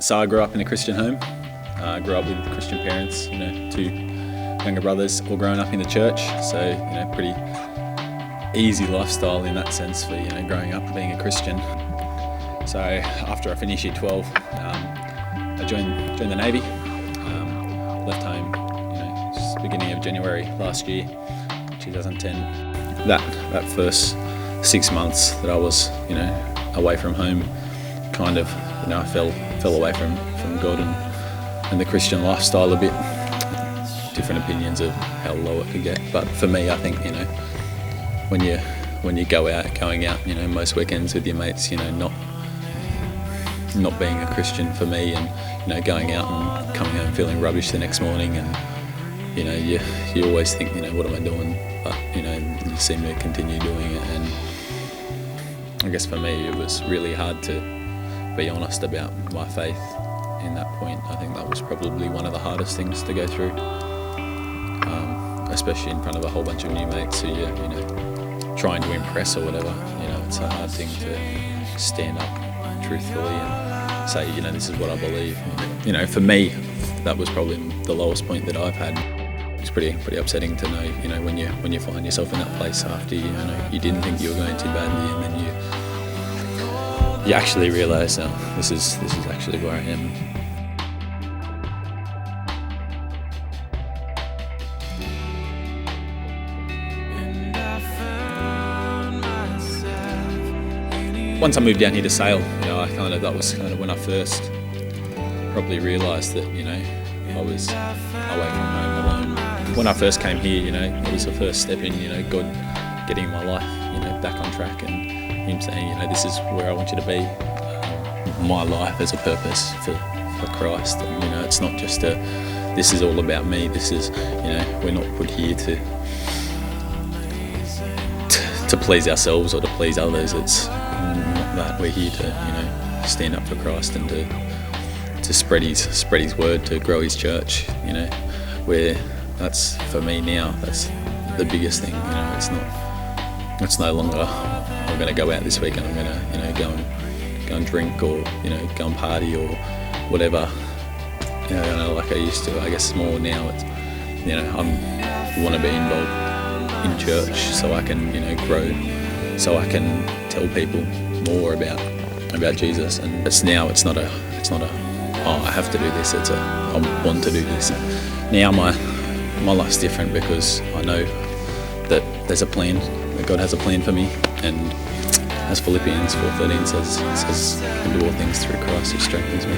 So I grew up in a Christian home. I grew up with Christian parents, two younger brothers, all growing up in the church. So, pretty easy lifestyle in that sense for, growing up being a Christian. So after I finished year 12, I joined the Navy. Left home, just beginning of January last year, 2010. That first 6 months that I was, away from home, kind of, I fell away from God and the Christian lifestyle a bit. Different opinions of how low it could get, but for me, I think, when you going out, most weekends with your mates, not being a Christian for me, and going out and coming home feeling rubbish the next morning, and you always think, what am I doing? But you seem to continue doing it, and I guess for me it was really hard to be honest about my faith in that point. I think that was probably one of the hardest things to go through, especially in front of a whole bunch of new mates who you're trying to impress or whatever. It's a hard thing to stand up truthfully and say, this is what I believe. For me, that was probably the lowest point that I've had. It's pretty upsetting to know, when you find yourself in that place after you didn't think you were going too badly, and then you actually realise, this is actually where I am. Once I moved down here to sail, that was kind of when I first probably realised that, I was away from home alone. When I first came here, it was the first step in, God getting my life, back on track, and Him saying, this is where I want you to be. My life as a purpose for Christ. And, it's not just this is all about me. This is, we're not put here to please ourselves or to please others. It's not that. We're here to, stand up for Christ and to spread His word, to grow His church. Where that's, for me now, that's the biggest thing. It's no longer, I'm going to go out this week and I'm going to, go and drink, or go and party or whatever. Like I used to. I guess more now. It's I want to be involved in church so I can grow, so I can tell people more about Jesus. And it's not a oh, I have to do this. It's I want to do this. Now my life's different because I know that there's a plan. That God has a plan for me, and as Philippians 4:13 says, I can do all things through Christ who strengthens me.